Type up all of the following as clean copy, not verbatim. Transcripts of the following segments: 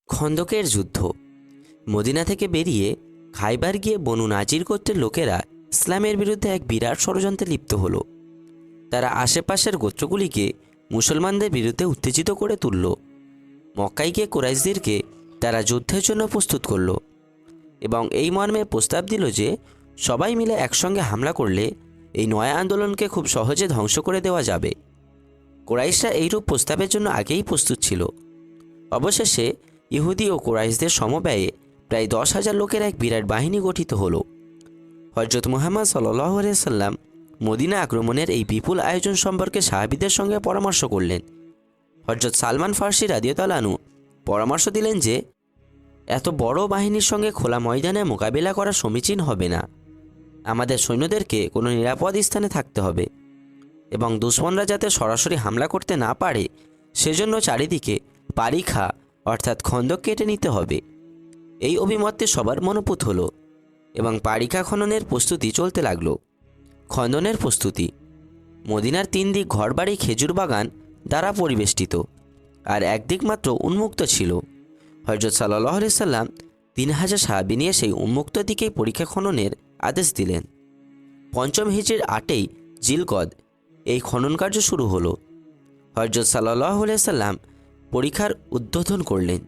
খন্দকের যুদ্ধ। মদিনা থেকে বেরিয়ে খাইবার গিয়ে বনু নাজির গোত্রের লোকেরা ইসলামের বিরুদ্ধে এক বিরাট ষড়যন্ত্রে লিপ্ত হলো। তারা আশেপাশের গোত্রগুলিকে মুসলমানদের বিরুদ্ধে উত্তেজিত করে তুলল। মক্কায় গিয়ে কুরাইশদেরকে তারা যুদ্ধের জন্য প্রস্তুত করল এবং এই মর্মে প্রস্তাব দিল যে সবাই মিলে একসঙ্গে হামলা করলে এই নয়া আন্দোলনকে খুব সহজে ধ্বংস করে দেওয়া যাবে। কুরাইশরা এইরূপ প্রস্তাবের জন্য আগেই প্রস্তুত ছিল। অবশেষে ইহুদি ও কুরাইশদের সমব্যয়ে প্রায় 10,000 লোকের এক বিরাট বাহিনী গঠিত হলো। হযরত মুহাম্মদ সাল্লাল্লাহু আলাইহি সাল্লাম মদিনা আক্রমণের এই বিপুল আয়োজন সম্পর্কে সাহাবীদের সঙ্গে পরামর্শ করলেন। হযরত সালমান ফার্সি রাদিয়াল্লাহু আনহু পরামর্শ দিলেন যে এত বড় বাহিনীর সঙ্গে খোলা ময়দানে মোকাবিলা করা সমীচীন হবে না। আমাদের সৈন্যদেরকে কোনো নিরাপদ স্থানে থাকতে হবে এবং দুশমনরা যাতে সরাসরি হামলা করতে না পারে সেজন্য চারিদিকে পারিখা অর্থাৎ খন্দক কেটে নিতে হবে। এই অভিমতটি সবার মনোপুত হলো এবং পারিখা খননের প্রস্তুতি চলতে লাগলো। খননের প্রস্তুতি। মদিনার 3 দিক ঘরবাড়ি খেজুর বাগান দ্বারা পরিবেষ্টিত, আর একদিক মাত্র উন্মুক্ত ছিল। হযরত সাল্লাল্লাহু আলাইহি সাল্লাম 3000 সাহাবী নিয়ে সেই উন্মুক্ত দিকেই পরিখা খননের আদেশ দিলেন। 5ম হিজরির 8ই জিলকদ এই খনন কার্য শুরু হলো। হযরত সাল্লাল্লাহু আলাইহি সাল্লাম পরিখার উদ্বোধন করলেন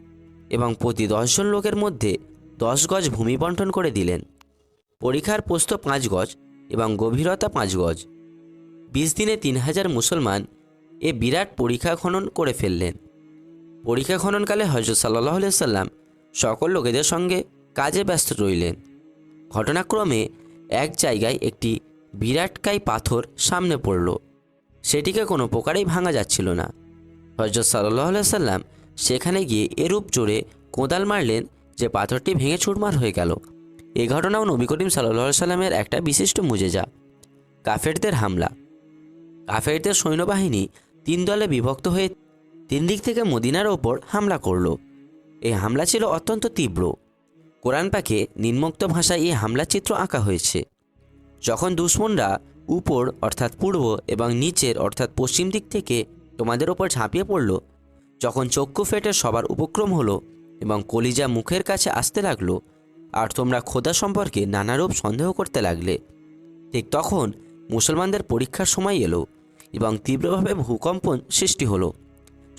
এবং প্রতি 10 জন লোকের মধ্যে 10 গজ ভূমি বণ্টন করে দিলেন। পরিখার প্রস্থ 5 গজ এবং গভীরতা 5 গজ। 20 দিনে 3000 মুসলমান এ বিরাট পরিখা খনন করে ফেললেন। পরিখা খননকালে হযরত সাল্লাল্লাহু আলাইহি সাল্লাম সকল লোকেদের সঙ্গে কাজে ব্যস্ত রইলেন। ঘটনাক্রমে এক জায়গায় একটি বিরাটকায় পাথর সামনে পড়ল। সেটিকে কোনো প্রকারেই ভাঙা যাচ্ছিল না। হযরত সাল্লাল্লাহু আলাইহি সাল্লাম সেখানে গিয়ে এরূপ জোরে কোদাল মারলেন যে পাথরটি ভেঙে চুরমার হয়ে গেল। এই ঘটনাও নবী করিম সাল্লাল্লাহু আলাইহি সাল্লামের একটা বিশিষ্ট মুজেজা। কাফেরদের হামলা। কাফেরদের সৈন্যবাহিনী 3 দলে বিভক্ত হয়ে 3 দিক থেকে মদিনার ওপর হামলা করল। এই হামলা ছিল অত্যন্ত তীব্র। কোরআন পাকে নিম্নোক্ত ভাষায় এই হামলার চিত্র আঁকা হয়েছে। যখন দুশমনরা উপর অর্থাৎ পূর্ব এবং নিচের অর্থাৎ পশ্চিম দিক থেকে তোমাদের ওপর ঝাঁপিয়ে পড়ল, যখন চক্ষু ফেটে সবার উপক্রম হলো এবং কলিজা মুখের কাছে আসতে লাগলো, আর তোমরা খোদা সম্পর্কে নানারূপ সন্দেহ করতে লাগলে, ঠিক তখন মুসলমানদের পরীক্ষার সময় এলো এবং তীব্রভাবে ভূকম্পন সৃষ্টি হলো।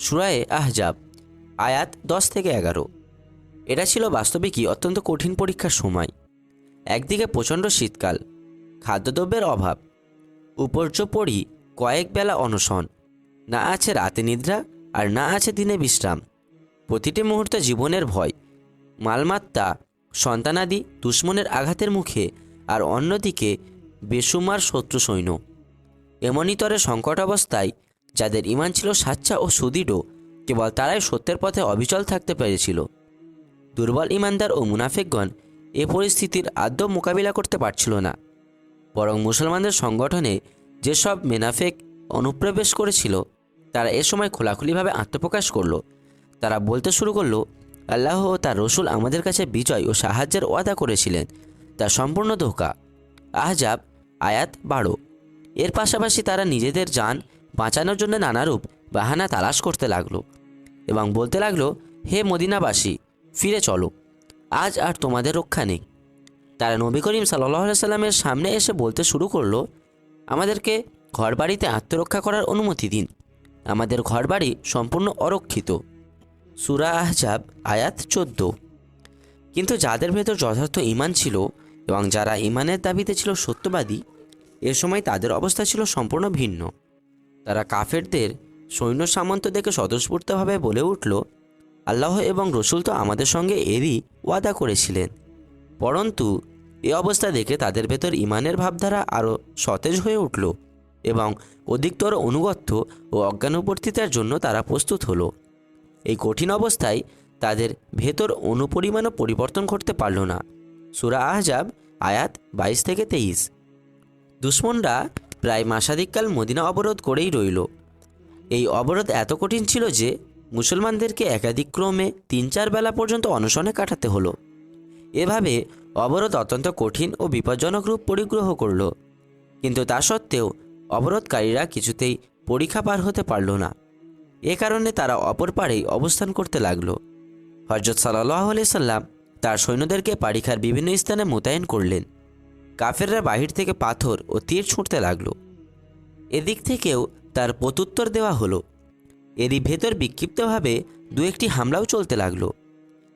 সূরা আহজাব আয়াত 10 থেকে 11। এটা ছিল বাস্তবিকই অত্যন্ত কঠিন পরীক্ষার সময়। একদিকে প্রচণ্ড শীতকাল, খাদ্যদ্রব্যের অভাব, উপর্যুপরি কয়েক বেলা অনশন, না আছে রাতে নিদ্রা আর না আছে দিনে বিশ্রাম। প্রতিটি মুহূর্তে জীবনের ভয়, মালমাত্তা, সন্তানাদি দুশমনের আঘাতের মুখে, আর অন্যদিকে বেসুমার শত্রু সৈন্য। এমনিতরে সংকট অবস্থায় যাদের ঈমান ছিল সাচ্চা ও সুদৃঢ়, কেবল তারাই সত্যের পথে অবিচল থাকতে পেরেছিল। দুর্বল ঈমানদার ও মুনাফিকগণ এ পরিস্থিতির আদৌ মোকাবিলা করতে পারছিল না। বরং মুসলমানদের সংগঠনে যেসব মুনাফিক অনুপ্রবেশ করেছিল তারা এ সময় খোলাখুলিভাবে আত্মপ্রকাশ করল। তারা বলতে শুরু করলো, আল্লাহ ও তার রসুল আমাদের কাছে বিজয় ও সাহায্যের ওয়াদা করেছিলেন, তা সম্পূর্ণ ধোঁকা। আহজাব আয়াত 12। এর পাশাপাশি তারা নিজেদের জান বাঁচানোর জন্য নানারূপ বাহানা তালাশ করতে লাগলো এবং বলতে লাগলো, হে মদিনাবাসী, ফিরে চলো, আজ আর তোমাদের রক্ষা নেই। তারা নবী করিম সাল্লাল্লাহু আলাইহি সাল্লামের সামনে এসে বলতে শুরু করলো, আমাদেরকে ঘরবাড়িতে আত্মরক্ষা করার অনুমতি দিন, আমাদের ঘরবাড়ি সম্পূর্ণ অরক্ষিত। সূরা আহজাব আয়াত 14। কিন্তু যাদের ভেতর যথার্থ ঈমান ছিল এবং যারা ঈমানের দাবিতে ছিল সত্যবাদী, এ সময় তাদের অবস্থা ছিল সম্পূর্ণ ভিন্ন। তারা কাফেরদের সৈন্য সামন্ত দেখে স্বতঃস্ফূর্তভাবে বলে উঠল, আল্লাহ এবং রসুল তো আমাদের সঙ্গে এরই ওয়াদা করেছিলেন। পরন্তু এ অবস্থা দেখে তাদের ভেতর ঈমানের ভাবধারা আরও সতেজ হয়ে উঠল এবং অধিকতর অনুগত্য ও অজ্ঞানুবর্তিতার জন্য তারা প্রস্তুত হলো। এই কঠিন অবস্থায় তাদের ভেতর অনুপরিমাণও পরিবর্তন করতে পারল না। সূরা আহজাব আয়াত 22 থেকে 23। দুশমনরা প্রায় মাসাধিককাল মদিনা অবরোধ করেই রইল। এই অবরোধ এত কঠিন ছিল যে মুসলমানদেরকে একাধিক্রমে 3-4 বেলা পর্যন্ত অনশনে কাটাতে হলো। এভাবে অবরোধ অত্যন্ত কঠিন ও বিপজ্জনক রূপ পরিগ্রহ করল। কিন্তু তা সত্ত্বেও অবরোধকারীরা কিছুতেই পরীক্ষা পার হতে পারল না। এ কারণে তারা অপর পারেই অবস্থান করতে লাগল। হযরত সাল্লাল্লাহু আলাইহি সাল্লাম তার সৈন্যদেরকে পারিখার বিভিন্ন স্থানে মোতায়েন করলেন। কাফেররা বাহির থেকে পাথর ও তীর ছুঁড়তে লাগলো। এদিক থেকেও তার প্রত্যুত্তর দেওয়া হলো। এরই ভেতর বিক্ষিপ্তভাবে দু একটি হামলাও চলতে লাগলো।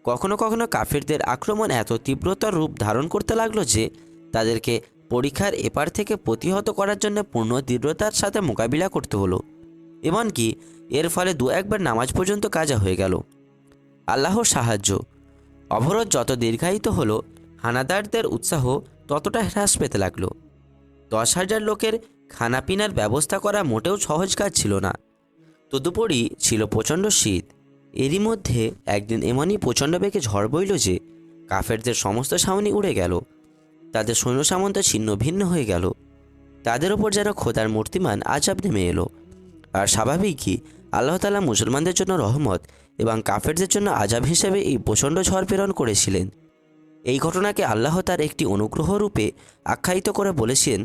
কখনো কখনো কাফেরদের আক্রমণ এত তীব্রতর রূপ ধারণ করতে লাগলো যে তাদেরকে পরীক্ষার এপার থেকে প্রতিহত করার জন্য পূর্ণ দৃঢ়তার সাথে মোকাবিলা করতে হলো। এমনকি এর ফলে দু একবার নামাজ পর্যন্ত কাজা হয়ে গেল। আল্লাহর সাহায্য। অবরোধ যত দীর্ঘায়িত হলো, হানাদারদের উৎসাহ ততটা হ্রাস পেতে লাগলো। 10,000 লোকের খানাপিনার ব্যবস্থা করা মোটেও সহজ কাজ ছিল না। তদুপরি ছিল প্রচণ্ড শীত। এরই মধ্যে একদিন এমনই প্রচণ্ড বেগে ঝড় বইল যে কাফেরদের সমস্ত ছাউনি উড়ে গেল। তাদের সৈন্য সামন্ত ছিন্ন ভিন্ন হয়ে গেল। তাদের ওপর যেন খোদার মূর্তিমান আযাব নেমে এলো। আর স্বাভাবিকই আল্লাহ তাআলা মুসলমানদের জন্য রহমত এবং কাফেরদের জন্য আযাব হিসেবে এই প্রচণ্ড ঝড় প্রেরণ করেছিলেন। এই ঘটনাকে আল্লাহ তার একটি অনুগ্রহ রূপে আখ্যায়িত করে বলেছেন,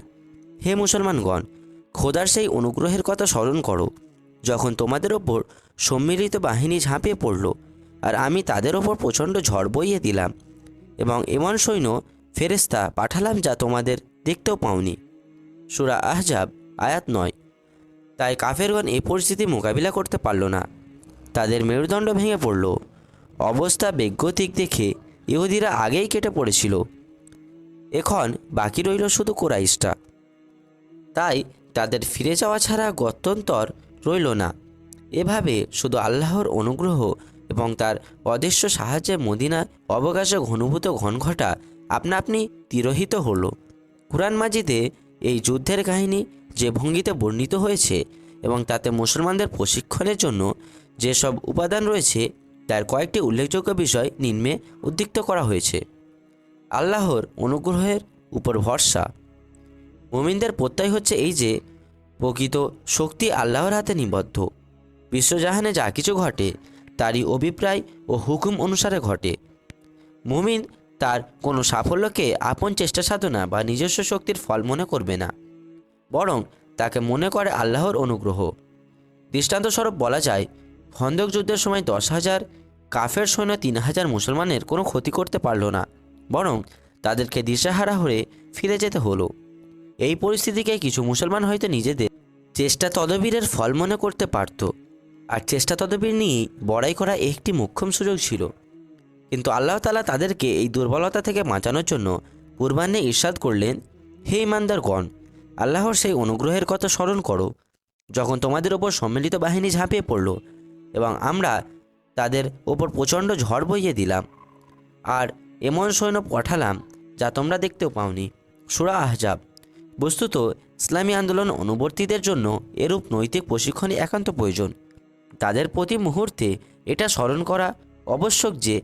হে মুসলমানগণ, খোদার সেই অনুগ্রহের কথা স্মরণ করো যখন তোমাদের ওপর সম্মিলিত বাহিনী ঝাঁপিয়ে পড়ল আর আমি তাদের ওপর প্রচণ্ড ঝড় বইয়ে দিলাম এবং এমন সৈন্য ফেরেশতা পাঠালাম যা তোমাদের দেখতেও পাওনি। সূরা আহজাব আয়াত 9। তাই কাফেরগণ এই পরিস্থিতি মোকাবিলা করতে পারল না। তাদের মেরুদণ্ড ভেঙে পড়ল। অবস্থা বেগতিক দেখে ইহুদিরা আগেই কেটে পড়েছিল। এখন বাকি রইল শুধু কুরাইশরা। তাই তাদের ফিরে যাওয়া ছাড়া গত্যন্তর রইল না। এভাবে শুধু আল্লাহর অনুগ্রহ এবং তার অদৃশ্য সাহায্যে মদিনা অবকাশে ঘনীভূত ঘনঘটা আপনা আপনি তিরোহিত হলো। কুরআন মাজিদে এই যুদ্ধের কাহিনী যে ভঙ্গিতে বর্ণিত হয়েছে এবং তাতে মুসলমানদের প্রশিক্ষণের জন্য যেসব উপাদান রয়েছে তার কয়েকটি উল্লেখযোগ্য বিষয় নিম্নে উদ্দীপ্ত করা হয়েছে। আল্লাহর অনুগ্রহের উপর ভরসা। মুমিনদের প্রত্যয় হচ্ছে এই যে প্রকৃত শক্তি আল্লাহর হাতে নিবদ্ধ। বিশ্বজাহানে যা কিছু ঘটে তারই অভিপ্রায় ও হুকুম অনুসারে ঘটে। মুমিন তার কোনো সাফল্যকে আপন চেষ্টা সাধনা বা নিজস্ব শক্তির ফল মনে করবে না, বরং তাকে মনে করে আল্লাহর অনুগ্রহ। দৃষ্টান্তস্বরূপ বলা যায়, খন্দক যুদ্ধের সময় 10,000 কাফের সৈন্য 3,000 মুসলমানের কোনো ক্ষতি করতে পারল না, বরং তাদেরকে দিশাহারা হয়ে ফিরে যেতে হলো। এই পরিস্থিতিকে কিছু মুসলমান হয়তো নিজেদের চেষ্টা তদবিরের ফল মনে করতে পারত, আর চেষ্টা তদবির নিয়েই বড়াই করা একটি মোক্ষম সুযোগ ছিল। কিন্তু আল্লাহ তাআলা তাদেরকে এই দুর্বলতা থেকে বাঁচানোর জন্য পূর্বাহ্নে ইরশাদ করলেন, হে ঈমানদারগণ, আল্লাহর সেই অনুগ্রহের কথা স্মরণ করো যখন তোমাদের ওপর সম্মিলিত বাহিনী ঝাঁপিয়ে পড়ল এবং আমরা তাদের ওপর প্রচণ্ড ঝড় বইয়ে দিলাম আর এমন সৈন্য পাঠালাম যা তোমরা দেখতেও পাওনি। সূরা আহজাব। বস্তুত ইসলামী আন্দোলন অনুবর্তীদের জন্য এরূপ নৈতিক প্রশিক্ষণই একান্ত প্রয়োজন। তাদের প্রতি মুহূর্তে এটা স্মরণ করা আবশ্যক যে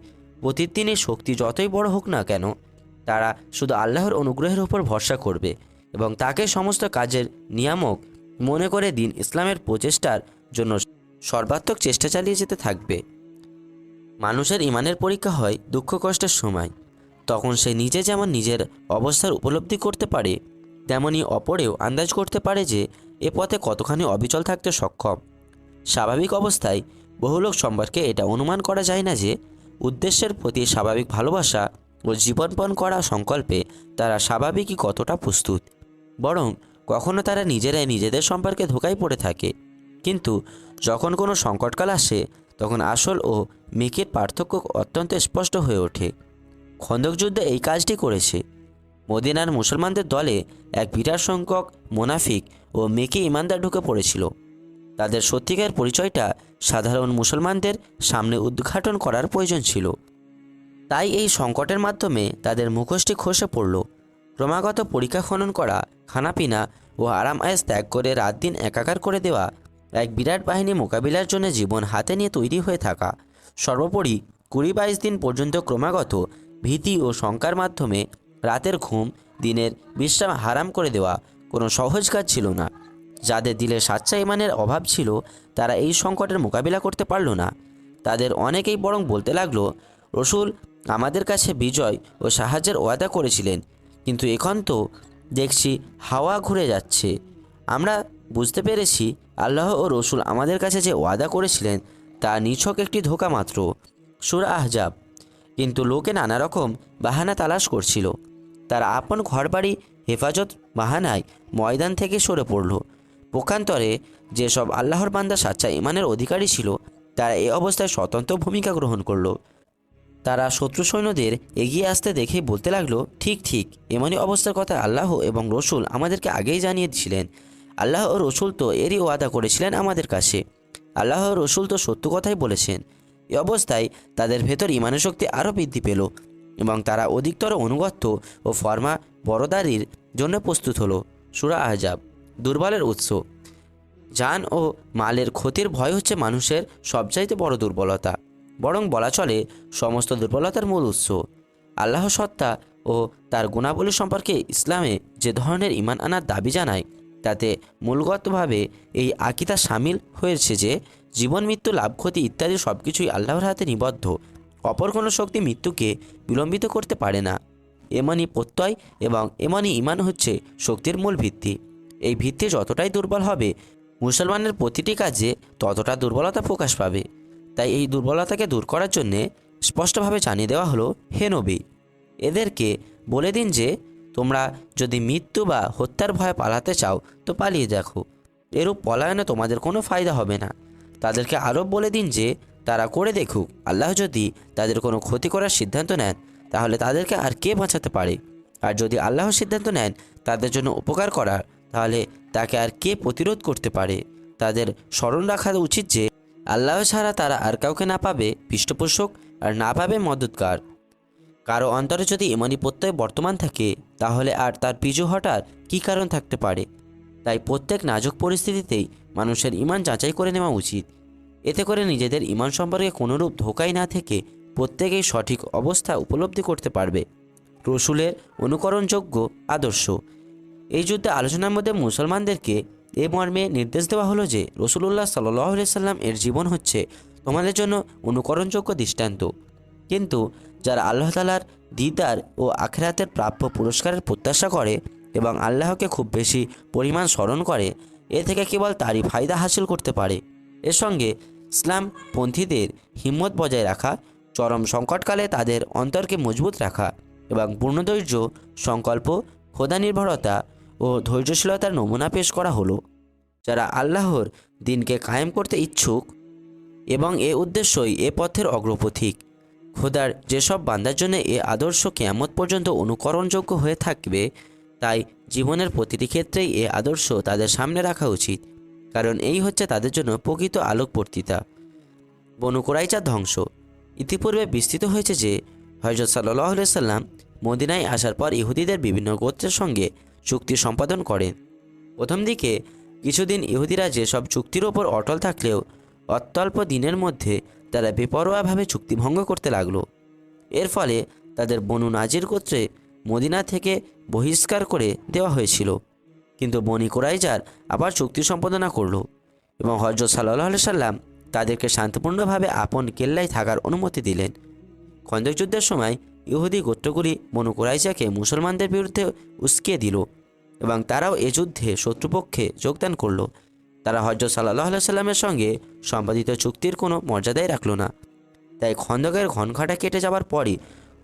প্রতিদিনের শক্তি যতই বড় হোক না কেন, তারা শুধু আল্লাহর অনুগ্রহের উপর ভরসা করবে এবং তাকে সমস্ত কাজের নিয়ামক মনে করে দিন ইসলামের প্রচেষ্টার জন্য সর্বাত্মক চেষ্টা চালিয়ে যেতে থাকবে। মানুষের ইমানের পরীক্ষা হয় দুঃখ কষ্টের সময়। তখন সে নিজে যেমন নিজের অবস্থার উপলব্ধি করতে পারে, তেমনি অপরেও আন্দাজ করতে পারে যে এ পথে কতখানি অবিচল থাকতে সক্ষম। স্বাভাবিক অবস্থায় বহু লোক সম্পর্কে এটা অনুমান করা যায় না যে উদ্দেশ্যের প্রতি স্বাভাবিক ভালোবাসা ও জীবনপণ করা সংকল্পে তারা স্বাভাবিকই কতটা প্রস্তুত, বরং কখনো তারা নিজেরাই নিজেদের সম্পর্কে ধোঁকায় পড়ে থাকে। কিন্তু যখন কোনো সংকটকাল আসে তখন আসল ও মেকির পার্থক্য অত্যন্ত স্পষ্ট হয়ে ওঠে। খন্দক যুদ্ধে এই কাজটি করেছে। মদিনার মুসলমানদের দলে এক বিরাট সংখ্যক মোনাফিক ও মেকি ইমানদার ঢুকে পড়েছিল। তাদের সত্যিকার পরিচয়টা সাধারণ মুসলমানদের সামনে উদ্ঘাটন করার প্রয়োজন ছিল। তাই এই সংকটের মাধ্যমে তাদের মুখোশটি খসে পড়ল। ক্রমাগত পরীক্ষা খনন করা, খানাপিনা ও আরাম আয়েশ ত্যাগ করে রাত দিন একাকার করে দেওয়া এক বিরাট বাহিনী মোকাবিলার জন্য জীবন হাতে নিয়ে তৈরি হয়ে থাকা, সর্বোপরি 20-22 দিন পর্যন্ত ক্রমাগত ভীতি ও শঙ্কার মাধ্যমে রাতের ঘুম, দিনের বিশ্রাম হারাম করে দেওয়া কোনো সহজ কাজ ছিল না। যাদের দিলে সাচ্চা ইমানের অভাব ছিল তারা এই সংকটের মোকাবিলা করতে পারল না। তাদের অনেকেই বরং বলতে লাগলো, রসুল আমাদের কাছে বিজয় ও সাহায্যের ওয়াদা করেছিলেন, কিন্তু এখন তো দেখছি হাওয়া ঘুরে যাচ্ছে। আমরা বুঝতে পেরেছি আল্লাহ ও রসুল আমাদের কাছে যে ওয়াদা করেছিলেন তা নিছক একটি ধোঁকা মাত্র। সূরা আহজাব। কিন্তু লোকে নানা রকম বাহানা তালাশ করছিল। তারা আপন ঘরবাড়ি হেফাজত বাহানায় ময়দান থেকে সরে পড়ল। পক্ষান্তরে যেসব আল্লাহর বান্দা সাচ্চা ইমানের অধিকারী ছিল, তারা এই অবস্থায় স্বতন্ত্র ভূমিকা গ্রহণ করলো। তারা শত্রু সৈন্যদের এগিয়ে আসতে দেখে বলতে লাগলো, ঠিক ঠিক, এমনই অবস্থার কথা আল্লাহ এবং রসুল আমাদেরকে আগেই জানিয়েছিলেন। আল্লাহ ও রসুল তো এরই ওয়াদা করেছিলেন আমাদের কাছে। আল্লাহ ও রসুল তো সত্য কথাই বলেছেন। এ অবস্থায় তাদের ভেতর ইমানের শক্তি আরও বৃদ্ধি পেল এবং তারা অধিকতর অনুগত্য ও ফরমা বরদারির জন্য প্রস্তুত হলো। সূরা আহজাব। দুর্বলের উৎস। জান ও মালের ক্ষতির ভয় হচ্ছে মানুষের সবচাইতে বড় দুর্বলতা, বরং বলা চলে সমস্ত দুর্বলতার মূল উৎস। আল্লাহ সত্তা ও তার গুণাবলী সম্পর্কে ইসলামে যে ধরনের ঈমান আনার দাবি জানায়, তাতে মূলগতভাবে এই আকিদা সামিল হয়েছে যে জীবন, মৃত্যু, লাভ, ক্ষতি ইত্যাদি সব কিছুই আল্লাহর হাতে নিবদ্ধ। অপর কোনো শক্তি মৃত্যুকে বিলম্বিত করতে পারে না। এমনই প্রত্যয় এবং এমনই ঈমান হচ্ছে শক্তির মূল ভিত্তি। এই ভিত্তি যতটাই দুর্বল হবে, মুসলমানের প্রতিটি কাজে ততটা দুর্বলতা প্রকাশ পাবে। তাই এই দুর্বলতাকে দূর করার জন্যে স্পষ্টভাবে জানিয়ে দেওয়া হলো, হে নবী, এদেরকে বলে দিন যে তোমরা যদি মৃত্যু বা হত্যার ভয়ে পালাতে চাও তো পালিয়ে দেখো। এরূপ পলায়নে তোমাদের কোনো ফায়দা হবে না। তাদেরকে আরও বলে দিন যে তারা করে দেখুক, আল্লাহ যদি তাদের কোনো ক্ষতি করার সিদ্ধান্ত নেন তাহলে তাদেরকে আর কে বাঁচাতে পারে? আর যদি আল্লাহ সিদ্ধান্ত নেন তাদের জন্য উপকার করার, তাহলে তাকে আর কে প্রতিরোধ করতে পারে? তাদের স্মরণ রাখা উচিত যে আল্লাহ ছাড়া তারা আর কাউকে না পাবে পৃষ্ঠপোষক আর না পাবে মদতগার। কারো অন্তরে যদি ইমানি প্রত্যয় বর্তমান থাকে, তাহলে আর তার পিছু হটার কী কারণ থাকতে পারে? তাই প্রত্যেক নাজুক পরিস্থিতিতেই মানুষের ইমান যাচাই করে নেওয়া উচিত। এতে করে নিজেদের ইমান সম্পর্কে কোনোরূপ ধোঁকায় না থেকে প্রত্যেকেই সঠিক অবস্থা উপলব্ধি করতে পারবে। রসুলের অনুকরণযোগ্য আদর্শ। এই যুদ্ধে আলোচনার মধ্যে মুসলমানদেরকে এ মর্মে নির্দেশ দেওয়া হলো যে রাসূলুল্লাহ সাল্লাল্লাহু আলাইহি সাল্লাম এর জীবন হচ্ছে তোমাদের জন্য অনুকরণযোগ্য দৃষ্টান্ত। কিন্তু যারা আল্লাহ তাআলার দিদার ও আখিরাতের প্রাপ্য পুরস্কারের প্রত্যাশা করে এবং আল্লাহকে খুব বেশি পরিমাণ স্মরণ করে, এ থেকে কেবল তারই ফায়দা হাসিল করতে পারে। এর সঙ্গে ইসলামপন্থীদের হিম্মত বজায় রাখা, চরম সংকটকালে তাদের অন্তরকে মজবুত রাখা এবং পূর্ণধৈর্য, সংকল্প, খোদা নির্ভরতা ও ধৈর্যশীলতার নমুনা পেশ করা হলো। যারা আল্লাহর দিনকে কায়েম করতে ইচ্ছুক এবং এ উদ্দেশ্যই এ পথের অগ্রপথিক, খোদার যেসব বান্দার জন্য এ আদর্শ কিয়ামত পর্যন্ত অনুকরণযোগ্য হয়ে থাকবে, তাই জীবনের প্রতিটি ক্ষেত্রেই এ আদর্শ তাদের সামনে রাখা উচিত, কারণ এই হচ্ছে তাদের জন্য প্রকৃত আলোকবর্তিতা। বনু কুরাইজার ধ্বংস। ইতিপূর্বে বিস্তৃত হয়েছে যে হযরত সাল্লাল্লাহু আলাইহি সাল্লাম মদিনায় আসার পর ইহুদিদের বিভিন্ন গোত্রের সঙ্গে চুক্তি সম্পাদন করেন। প্রথম দিকে কিছুদিন ইহুদিরা যেসব চুক্তির ওপর অটল থাকলেও অত্যল্প দিনের মধ্যে তারা বেপরোয়াভাবে চুক্তি ভঙ্গ করতে লাগলো। এর ফলে তাদের বনু নাজির গোত্রে মদিনা থেকে বহিষ্কার করে দেওয়া হয়েছিল। কিন্তু বনি কুরাইজার আবার চুক্তি সম্পাদনা করলো এবং হযরত সাল্লাল্লাহু আলাইহি সাল্লাম তাদেরকে শান্তপূর্ণভাবে আপন কেল্লায় থাকার অনুমতি দিলেন। খন্দক যুদ্ধের সময় ইহুদি গোত্রগুলি বনু কুরাইজাকে মুসলমানদের বিরুদ্ধে উস্কিয়ে দিল এবং তারাও এ যুদ্ধে শত্রুপক্ষে যোগদান করল। তারা হযরত সাল্লাল্লাহু আলাইহি সাল্লামের সঙ্গে সম্পাদিত চুক্তির কোনো মর্যাদাই রাখল না। তাই খন্দকের ঘনঘাটা কেটে যাওয়ার পরই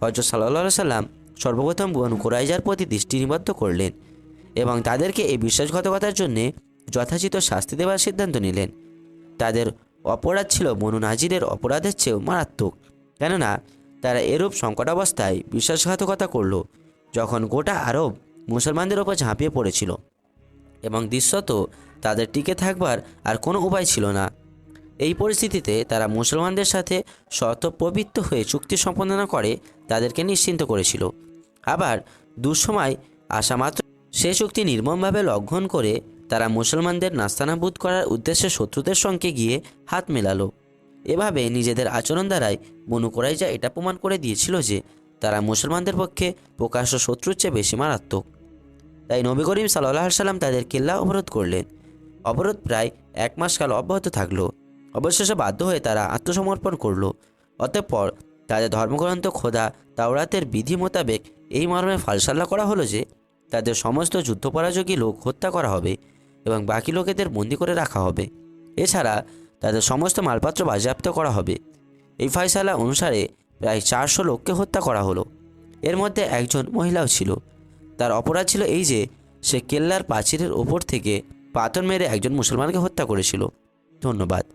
হযরত সাল্লাল্লাহু আলাইহি সাল্লাম সর্বপ্রথম বনু কুরাইজার প্রতি দৃষ্টি নিবদ্ধ করলেন এবং তাদেরকে এই বিশ্বাসঘাতকতার জন্যে যথাযথ শাস্তি দেওয়ার সিদ্ধান্ত নিলেন। তাদের অপরাধ ছিল বনু নাজিরের অপরাধের চেয়েও মারাত্মক, কেননা তারা এরূপ সংকটাবস্থায় বিশ্বাসঘাতকতা করল যখন গোটা আরব মুসলমানদের ওপর ঝাঁপিয়ে পড়েছিল এবং দৃশ্যত তাদের টিকে থাকবার আর কোনো উপায় ছিল না। এই পরিস্থিতিতে তারা মুসলমানদের সাথে স্বতঃপ্রবৃত্ত হয়ে চুক্তি সম্পাদনা করে তাদেরকে নিশ্চিন্ত করেছিল। আবার দুঃসময় আসা মাত্র সে চুক্তি নির্মমভাবে লঙ্ঘন করে তারা মুসলমানদের নাস্তানাবুদ করার উদ্দেশ্যে শত্রুদের সঙ্গে গিয়ে হাত মেলালো। এভাবে নিজেদের আচরণ দ্বারাই বনু কুরাইজা এটা প্রমাণ করে দিয়েছিল যে তারা মুসলমানদের পক্ষে প্রকাশ্য শত্রুর চেয়ে বেশি মারাত্মক। তাই নবী করিম সাল্লাল্লাহু আলাইহি সাল্লাম তাদের কেল্লা অবরোধ করলেন। অবরোধ প্রায় 1 মাস কাল অব্যাহত থাকলো। অবশেষে বাধ্য হয়ে তারা আত্মসমর্পণ করল। অতঃপর তাদের ধর্মগ্রন্থ খোদা তাওরাতের বিধি মোতাবেক এই মর্মে ফালসাল্লা করা হলো যে তাদের সমস্ত যুদ্ধপরাজয়ী লোক হত্যা করা হবে এবং বাকি লোকেদের বন্দী করে রাখা হবে। এছাড়া তাদের সমস্ত মালপত্র বাজেয়াপ্ত করা হবে। এই ফয়সালা অনুসারে প্রায় 400 লোককে হত্যা করা হলো। এর মধ্যে একজন মহিলাও ছিল। তার অপরাধ ছিল এই যে সে কেল্লার প্রাচীরের ওপর থেকে পাথর মেরে একজন মুসলমানকে হত্যা করেছিল। ধন্যবাদ।